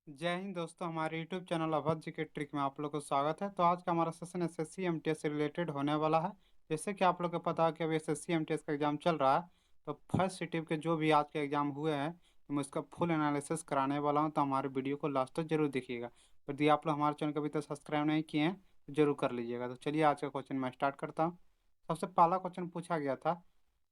जय हिंद दोस्तों, हमारे YouTube चैनल अभद्र जी के ट्रिक में आप लोग को स्वागत है। तो आज का हमारा सेशन एसएससी एमटीएस से रिलेटेड होने वाला है। जैसे कि आप लोग को पता है कि अभी एसएससी एमटीएस का एग्जाम चल रहा है। तो फर्स्ट सिटी के जो भी आज के एग्जाम हुए हैं तो मैं उसका फुल एनालिसिस कराने वाला हूँ। तो हमारे वीडियो को लास्ट तक जरूर देखिएगा। यदि आप लोग हमारे चैनल को अभी तक सब्सक्राइब नहीं किए हैं तो जरूर कर लीजिएगा। तो चलिए आज का क्वेश्चन मैं स्टार्ट करता हूँ। सबसे पहला क्वेश्चन पूछा गया था,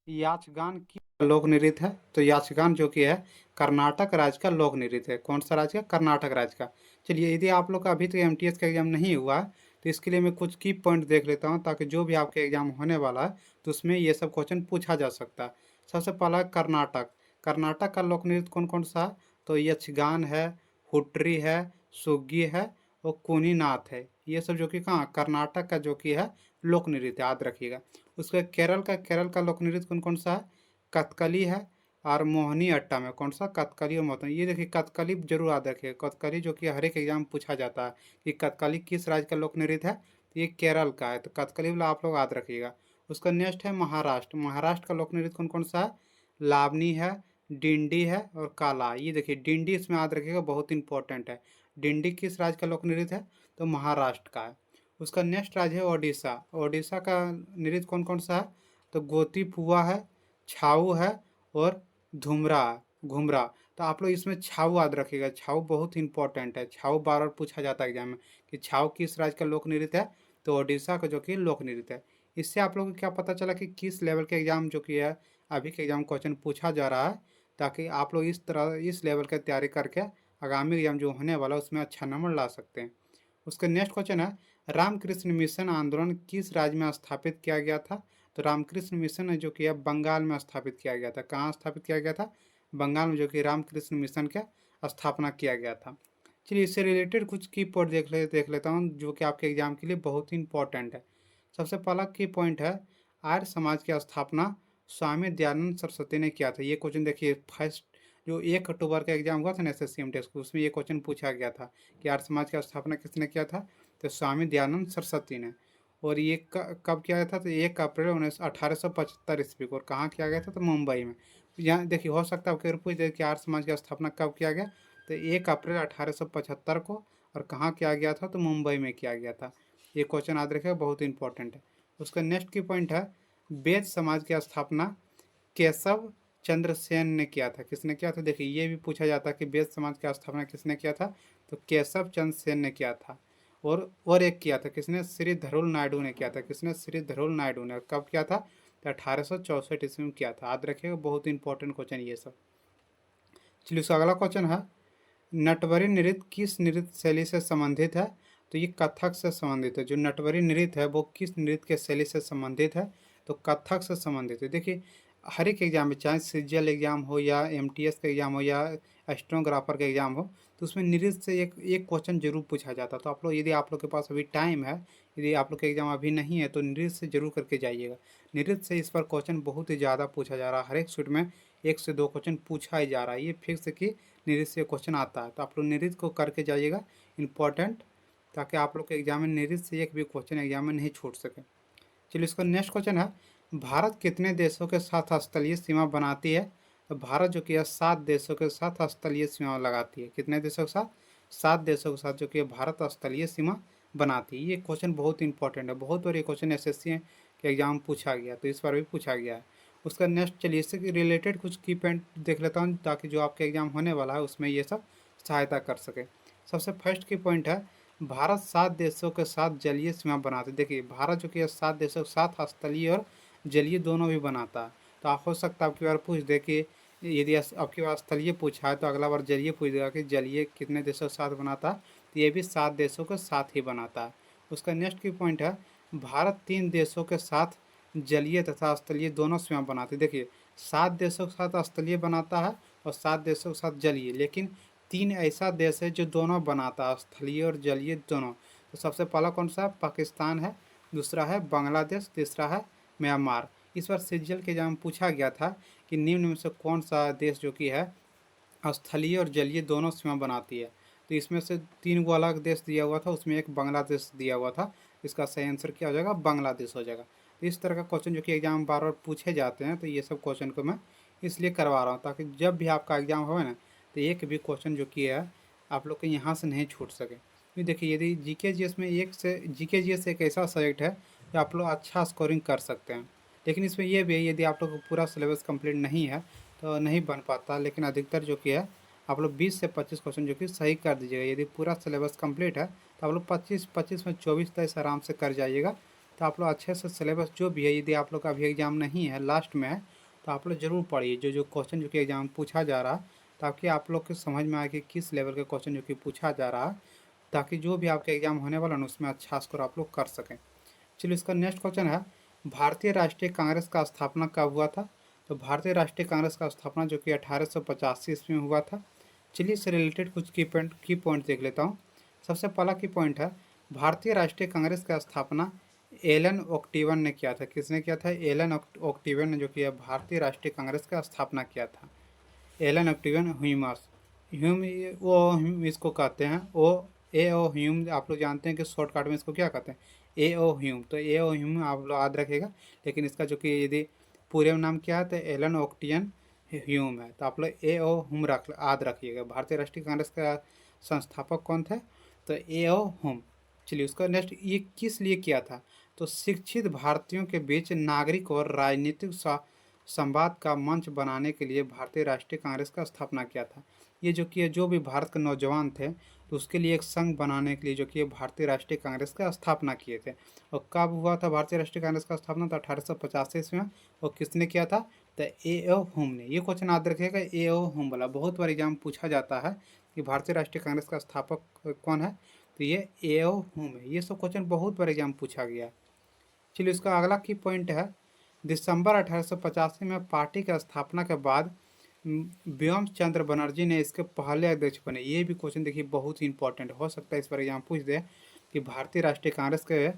याचगान की लोक नृत्य है। तो याचगान जो कि है कर्नाटक राज्य का लोक नृत्य है। कौन सा राज्य का? कर्नाटक राज्य का। चलिए, यदि आप लोग का अभी तक एमटीएस का एग्जाम नहीं हुआ है तो इसके लिए मैं कुछ की पॉइंट देख लेता हूँ, ताकि जो भी आपके एग्जाम होने वाला है तो उसमें ये सब क्वेश्चन पूछा जा सकता है। सबसे पहला है कर्नाटक। कर्नाटक का लोक नृत्य कौन कौन सा है? तो यक्षगान है, हुट्री है, सुग्गी है और कुनी नाथ है। ये सब जो कि कहाँ कर्नाटक का जो कि है लोक नृत्य, याद रखिएगा। उसके केरल का लोक नृत्य कौन कौन सा है? कथकली है और मोहिनी अट्टम है। कौन सा? कथकली और मोहिनी। ये देखिए, कथकली जरूर याद रखिए। कथकली जो कि हर एक एग्जाम में पूछा जाता है कि कथकली किस राज्य का लोक नृत्य है। तो ये केरल का है, तो कथकली वाला आप लोग याद रखिएगा। उसका नेक्स्ट है महाराष्ट्र। महाराष्ट्र का लोक नृत्य कौन कौन सा है? लावनी है, डिंडी है और काला। ये देखिए, डिंडी इसमें याद रखिएगा, बहुत इंपॉर्टेंट है। डिंडी किस राज्य का लोक नृत्य है? तो महाराष्ट्र का है। उसका नेक्स्ट राज्य है ओडिशा। ओडिशा का नृत्य कौन कौन सा है? तो गोतीपुआ है, छाऊ है और धुमरा घुमरा। तो आप लोग इसमें छाऊ याद रखिएगा। छाऊ बहुत इंपॉर्टेंट है। छाऊ बार बार पूछा जाता है एग्जाम में कि छाऊ किस राज्य का लोक नृत्य है। तो ओडिशा का जो कि लोक नृत्य है। इससे आप लोगों को क्या पता चला कि किस लेवल के एग्जाम जो कि है अभी के एग्जाम क्वेश्चन पूछा जा रहा है, ताकि आप लोग इस तरह इस लेवल की तैयारी करके आगामी एग्जाम जो होने वाला है उसमें अच्छा नंबर ला सकते हैं। उसका नेक्स्ट क्वेश्चन है, रामकृष्ण मिशन आंदोलन किस राज्य में स्थापित किया गया था? तो रामकृष्ण मिशन है जो कि अब बंगाल में स्थापित किया गया था। कहाँ स्थापित किया गया था? बंगाल में, जो कि रामकृष्ण मिशन का स्थापना किया गया था। चलिए, इससे रिलेटेड कुछ की पॉइंट देख लेता हूँ जो कि आपके एग्जाम के लिए बहुत ही इंपॉर्टेंट है। सबसे पहला की पॉइंट है, आर्य समाज की स्थापना स्वामी दयानंद सरस्वती ने किया था। ये क्वेश्चन देखिए, फर्स्ट जो 1 अक्टूबर का एग्जाम हुआ था ना एसएससी एमटीएस को, उसमें ये क्वेश्चन पूछा गया था कि आर्य समाज की स्थापना किसने किया था? तो स्वामी दयानंद सरस्वती ने। और ये कब किया गया था? तो 1 अप्रैल 1875 ईस्वी को। और कहाँ किया गया था? तो मुंबई में। यहाँ देखिए, हो सकता है आपके पूछ दे कि आर्य समाज की स्थापना कब किया गया। तो 1 अप्रैल 1875 को। और कहाँ किया गया था? तो मुंबई में किया गया था। ये क्वेश्चन याद रखिएगा, बहुत इंपॉर्टेंट है। उसका नेक्स्ट की पॉइंट है, वेद समाज की स्थापना केशव चंद्र सेन ने किया था। किसने किया था? देखिए, ये भी पूछा जाता है कि वेद समाज की स्थापना किसने किया था। तो केशव चंद्र सेन ने किया था। और एक किया था किसने? श्री धरुल नायडू ने किया था। किसने? श्री धरुल नायडू ने। कब किया था? तो 1864 ईस्वी में किया था। याद रखिएगा, बहुत इंपॉर्टेंट क्वेश्चन ये सब। चलिए, उसका अगला क्वेश्चन है, नटवरी नृत्य किस नृत्य शैली से संबंधित है? तो ये कथक से संबंधित है। जो नटवरी नृत्य है वो किस नृत्य के शैली से संबंधित है? तो कथक से संबंधित है। देखिए, हर एक एग्जाम में, चाहे सीजीएल एग्जाम हो या एमटीएस का एग्जाम हो या स्टेनोग्राफर का एग्जाम हो, तो उसमें नृत्य से एक एक क्वेश्चन जरूर पूछा जाता है। तो आप लोग, यदि आप लोग के पास अभी टाइम है, यदि आप लोग का एग्जाम अभी नहीं है, तो नृत्य से जरूर करके जाइएगा। नृत्य से इस पर क्वेश्चन बहुत ही ज़्यादा पूछा जा रहा है। हर एक शीट में 1 से 2 क्वेश्चन पूछा ही जा रहा है। ये फिक्स है कि नृत्य से क्वेश्चन आता है। तो आप लोग नृत्य को करके जाइएगा, इंपॉर्टेंट, ताकि आप लोग के एग्जाम में नृत्य से एक भी क्वेश्चन एग्जाम में नहीं छूट सके। चलिए, इसका नेक्स्ट क्वेश्चन है, भारत कितने देशों के साथ स्थलीय सीमा बनाती है? तो भारत जो कि है 7 देशों के साथ स्थलीय सीमा लगाती है। कितने देशों के साथ? 7 देशों के साथ जो कि भारत स्थलीय सीमा बनाती है। ये क्वेश्चन बहुत इंपॉर्टेंट है। बहुत बार ये क्वेश्चन एसएससी के एग्जाम में पूछा गया, तो इस बार भी पूछा गया है। उसका नेक्स्ट, चलिए इससे रिलेटेड कुछ की पॉइंट देख लेता हूँ, ताकि जो आपके एग्जाम होने वाला है उसमें ये सब सहायता कर सके। सबसे फर्स्ट की पॉइंट है, भारत 7 देशों के साथ जलीय सीमा बनाते। देखिए, भारत जो कि 7 देशों के साथ स्थलीय और जलीय दोनों भी बनाता है। तो आप हो सकता है आपकी बार पूछ दे कि यदि आपकी बार स्थलीय पूछा है तो अगला बार जलीय पूछ देगा कि जलीय कितने देशों के साथ बनाता है। तो ये भी 7 देशों के साथ ही बनाता है। उसका नेक्स्ट की पॉइंट है, भारत 3 देशों के साथ जलीय तथा स्थलीय दोनों सीमा बनाते। देखिए, 7 देशों के साथ स्थलीय बनाता है और 7 देशों के साथ जलीय, लेकिन 3 ऐसा देश है जो दोनों बनाता है, स्थलीय और जलीय दोनों। तो सबसे पहला कौन सा? पाकिस्तान है, दूसरा है बांग्लादेश, तीसरा है म्यांमार। इस बार सीजीएल के एग्जाम में पूछा गया था कि निम्न में से कौन सा देश जो कि है स्थलीय और जलीय दोनों सीमा बनाती है। तो इसमें से 3 गो अलग देश दिया हुआ था, उसमें एक बांग्लादेश दिया हुआ था। इसका सही आंसर क्या हो जाएगा? बांग्लादेश हो जाएगा। तो इस तरह का क्वेश्चन जो कि एग्जाम बार बार पूछे जाते हैं, तो ये सब क्वेश्चन को मैं इसलिए करवा रहा हूँ ताकि जब भी आपका एग्जाम हो ना, तो एक भी क्वेश्चन जो कि है आप लोग के यहाँ से नहीं छूट सके। क्योंकि देखिए यदि जीके जीएस में जीके जीएस एक ऐसा सब्जेक्ट है जो आप लोग अच्छा स्कोरिंग कर सकते हैं, लेकिन इसमें यह भी है यदि आप लोग को पूरा सिलेबस कंप्लीट नहीं है तो नहीं बन पाता, लेकिन अधिकतर जो कि है आप लोग 20 से 25 क्वेश्चन जो कि सही कर दीजिएगा। यदि पूरा सिलेबस कंप्लीट है तो आप लोग 25 में 24 तक आराम से कर जाइएगा। तो आप लोग अच्छे से सिलेबस जो भी है, यदि आप लोग का अभी एग्ज़ाम नहीं है, लास्ट में है, तो आप लोग ज़रूर पढ़िए जो जो क्वेश्चन जो कि एग्ज़ाम पूछा जा रहा है, ताकि आप लोग को समझ में आए कि किस लेवल के क्वेश्चन जो कि पूछा जा रहा है, ताकि जो भी आपका एग्ज़ाम होने वाला है उसमें अच्छा स्कोर आप लोग कर सकें। चलिए इसका नेक्स्ट क्वेश्चन है, भारतीय राष्ट्रीय कांग्रेस का स्थापना कब हुआ था? तो भारतीय राष्ट्रीय कांग्रेस का स्थापना जो कि 1885 ईस्वी में हुआ था। चलिए इससे रिलेटेड कुछ की पॉइंट देख लेता हूँ। सबसे पहला की पॉइंट है, भारतीय राष्ट्रीय कांग्रेस का स्थापना एलन ओक्टिवन ने किया था। किसने किया था? एलन ओक्टिवन ने जो कि भारतीय राष्ट्रीय कांग्रेस का स्थापना किया था। एलन ओक्टिवन ह्यूमस ह्यूम वो ह्यूम इसको कहते हैं। ओ ह्यूम आप लोग जानते हैं कि शॉर्टकट में इसको क्या कहते हैं? ए ओ ह्यूम। तो ए ओ ह्यूम आप लोग याद रखिएगा, लेकिन इसका जो कि यदि पूरे नाम क्या है तो एलन ओक्टियन ह्यूम है। तो आप लोग ए ओ ह्यूम याद रखिएगा। भारतीय राष्ट्रीय कांग्रेस का संस्थापक कौन थे? तो ए ओ ह्यूम। चलिए उसका नेक्स्ट, ये किस लिए किया था? तो शिक्षित भारतीयों के बीच नागरिक और राजनीतिक संवाद का मंच बनाने के लिए भारतीय राष्ट्रीय कांग्रेस का स्थापना किया था। ये जो कि जो भी भारत के नौजवान थे तो उसके लिए एक संघ बनाने के लिए जो कि भारतीय राष्ट्रीय कांग्रेस का स्थापना किए थे। और कब हुआ था भारतीय राष्ट्रीय कांग्रेस का स्थापना? तो 1885 ईस्वी में। और किसने किया था? तो ए ओ ह्यूम ने। ये क्वेश्चन याद रखिएगा, ए ओ ह्यूम वाला बहुत बार एग्जाम पूछा जाता है कि भारतीय राष्ट्रीय कांग्रेस का स्थापक कौन है, तो ये ए ओ ह्यूम है। ये सब क्वेश्चन बहुत बार एग्जाम पूछा गया। चलिए इसका अगला की पॉइंट है, दिसंबर 1885 में पार्टी की स्थापना के बाद व्योम चंद्र बनर्जी ने इसके पहले अध्यक्ष बने। ये भी क्वेश्चन देखिए बहुत ही इंपॉर्टेंट हो सकता है, इस पर एग्जाम पूछ दे कि भारतीय राष्ट्रीय कांग्रेस के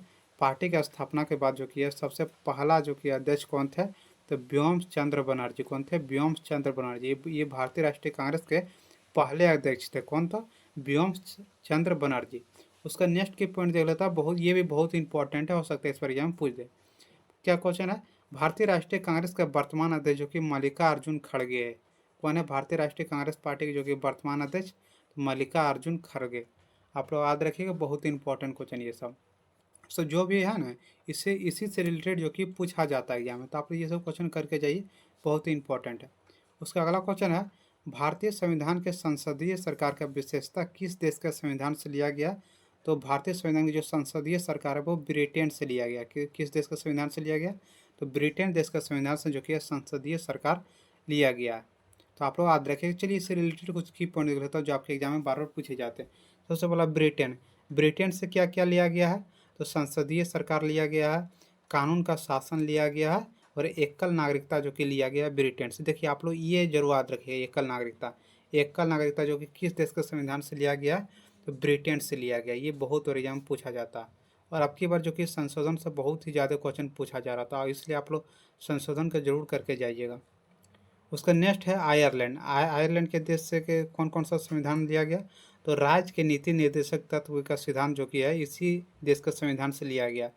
पार्टी की स्थापना के बाद जो कि सबसे पहला जो कि अध्यक्ष कौन थे? तो व्योम चंद्र बनर्जी। कौन थे? व्योम चंद्र बनर्जी। ये भारतीय राष्ट्रीय कांग्रेस के पहले अध्यक्ष थे। कौन था? व्योम चंद्र बनर्जी। उसका नेक्स्ट की पॉइंट देख लेता, बहुत ये भी बहुत इंपॉर्टेंट है, हो सकता है इस पर एग्जाम पूछ दे। क्या क्वेश्चन है? भारतीय राष्ट्रीय कांग्रेस का वर्तमान अध्यक्ष जो कि मल्लिकार्जुन खड़गे है। कौन है भारतीय राष्ट्रीय कांग्रेस पार्टी के जो कि वर्तमान अध्यक्ष? मल्लिकार्जुन खड़गे। आप लोग याद रखिएगा, बहुत ही इंपॉर्टेंट क्वेश्चन ये सब। सो जो भी है ना, इससे इसी से रिलेटेड जो कि पूछा जाता है एग्जाम में, तो आप लोग ये सब क्वेश्चन करके जाइए, बहुत ही इंपॉर्टेंट है। उसका अगला क्वेश्चन है, भारतीय संविधान के संसदीय सरकार का विशेषता किस देश के संविधान से लिया गया? तो भारतीय संविधान की जो संसदीय सरकार है वो ब्रिटेन से लिया गया। किस देश का संविधान से लिया गया? तो ब्रिटेन देश का संविधान से जो कि संसदीय सरकार लिया गया है। तो आप लोग याद रखिए। चलिए इससे रिलेटेड कुछ की पॉइंट देख लेता हूँ जो आपके एग्जाम में बार बार पूछे जाते हैं। सबसे पहला ब्रिटेन। ब्रिटेन से क्या क्या लिया गया है? तो संसदीय सरकार लिया गया है, कानून का शासन लिया गया है, और एकल नागरिकता जो कि लिया गया है ब्रिटेन से। देखिए आप लोग ये जरूर याद रखिए, एकल नागरिकता। एकल नागरिकता जो कि किस देश के संविधान से लिया गया? तो ब्रिटेन से लिया गया। ये बहुत बार एग्जाम पूछा जाता है, और अब की बार जो कि संशोधन से बहुत ही ज़्यादा क्वेश्चन पूछा जा रहा था, इसलिए आप लोग संशोधन का जरूर करके जाइएगा। उसका नेक्स्ट है आयरलैंड। आयरलैंड के देश से के कौन कौन सा संविधान दिया गया? तो राज्य के नीति निर्देशक तत्व का सिद्धांत जो कि है इसी देश के संविधान से लिया गया।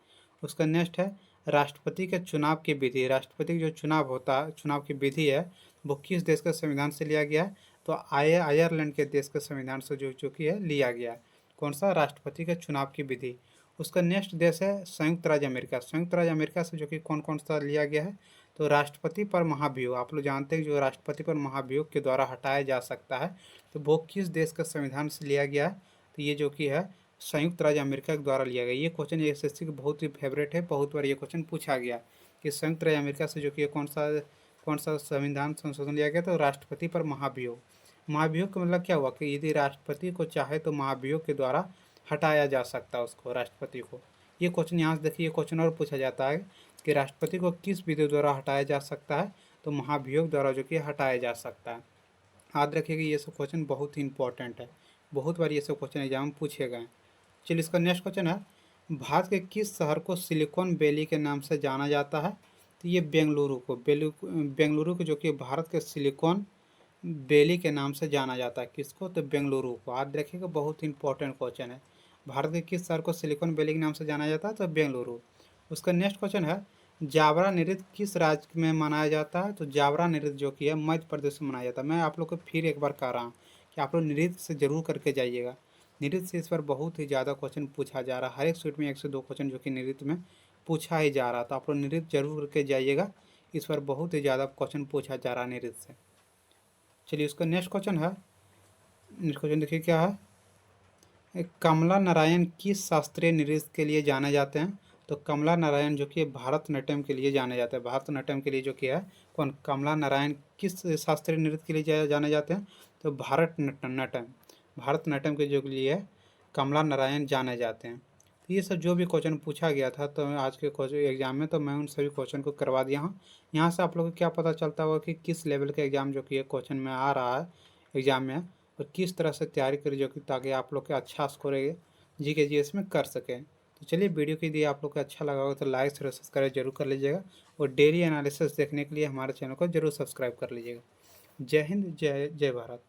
उसका नेक्स्ट है राष्ट्रपति के चुनाव की विधि। राष्ट्रपति का जो चुनाव होता है, चुनाव की विधि है, वो किस देश के संविधान से लिया गया है? तो आयरलैंड के देश के संविधान से जो कि है लिया गया। कौन सा? राष्ट्रपति के चुनाव की विधि। उसका नेक्स्ट देश है संयुक्त राज्य अमेरिका। संयुक्त राज्य अमेरिका से जो कि कौन कौन सा लिया गया है? तो राष्ट्रपति पर महाभियोग। आप लोग जानते हैं जो राष्ट्रपति पर महाभियोग के द्वारा हटाया जा सकता है, तो वो किस देश का संविधान से लिया गया है? तो ये जो कि है संयुक्त राज्य अमेरिका के द्वारा लिया गया। ये क्वेश्चन एसएससी का बहुत ही फेवरेट है, बहुत बार ये क्वेश्चन पूछा गया कि संयुक्त राज्य अमेरिका से जो कि कौन सा संविधान संशोधन लिया गया? तो राष्ट्रपति पर महाभियोग। महाभियोग का मतलब क्या हुआ कि यदि राष्ट्रपति को चाहे तो महाभियोग के द्वारा हटाया जा सकता है उसको, राष्ट्रपति को। ये क्वेश्चन यहाँ से देखिए, क्वेश्चन और पूछा जाता है कि राष्ट्रपति को किस विधि द्वारा हटाया जा सकता है? तो महाभियोग द्वारा जो कि हटाया जा सकता है। याद रखिएगा, ये सब क्वेश्चन बहुत ही इंपॉर्टेंट है, बहुत बार ये सब क्वेश्चन एग्जाम में पूछे गए। चलिए इसका नेक्स्ट क्वेश्चन है, भारत के किस शहर को सिलिकॉन वैली के नाम से जाना जाता है? तो ये बेंगलुरु को जो कि भारत के सिलिकॉन वैली के नाम से जाना जाता है। किसको? तो बेंगलुरु को। याद रखिएगा, बहुत ही इंपॉर्टेंट क्वेश्चन है। भारत के किस शहर को सिलिकॉन वैली के नाम से जाना जाता है? तो बेंगलुरु। उसका नेक्स्ट क्वेश्चन है, जावरा नृत्य किस राज्य में मनाया जाता है? तो जावरा नृत्य जो कि है मध्य प्रदेश में मनाया जाता है। मैं आप लोग को फिर एक बार कह रहा हूँ कि आप लोग नृत्य से ज़रूर करके जाइएगा। नृत्य से इस बार बहुत ही ज़्यादा क्वेश्चन पूछा जा रहा है, हर एक शीट में 1 से 2 क्वेश्चन जो कि नृत्य में पूछा ही जा रहा, तो आप लोग नृत्य जरूर करके जाइएगा। इस बार बहुत ही ज़्यादा क्वेश्चन पूछा जा रहा है नृत्य से। चलिए उसका नेक्स्ट क्वेश्चन है, नेक्स्ट क्वेश्चन देखिए क्या है। कमला नारायण किस शास्त्रीय नृत्य के लिए जाने जाते हैं? तो कमला नारायण जो कि भरतनाट्यम के लिए जाने जाते हैं। भरतनाट्यम के लिए जो कि है कौन, कमला नारायण किस शास्त्रीय नृत्य के लिए जाने जाते हैं? तो भरतनाट्यम, भरतनाट्यम के जो लिए कमला नारायण जाने जाते हैं। तो ये सब जो भी क्वेश्चन पूछा गया था तो आज के क्वेश्चन एग्जाम में, तो मैं उन सभी क्वेश्चन को करवा दिया हूँ। यहाँ से आप लोगों को क्या पता चलता होगा कि किस लेवल का एग्जाम जो कि ये क्वेश्चन में आ रहा है एग्जाम में, और किस तरह से तैयारी करें जो कि ताकि आप लोग के अच्छा स्कोर जीके जीएस में कर सकें। तो चलिए वीडियो के यदि आप लोग को अच्छा लगा होगा तो लाइक शेयर सब्सक्राइब जरूर कर लीजिएगा, और डेली एनालिसिस देखने के लिए हमारे चैनल को जरूर सब्सक्राइब कर लीजिएगा। जय हिंद, जय जय भारत।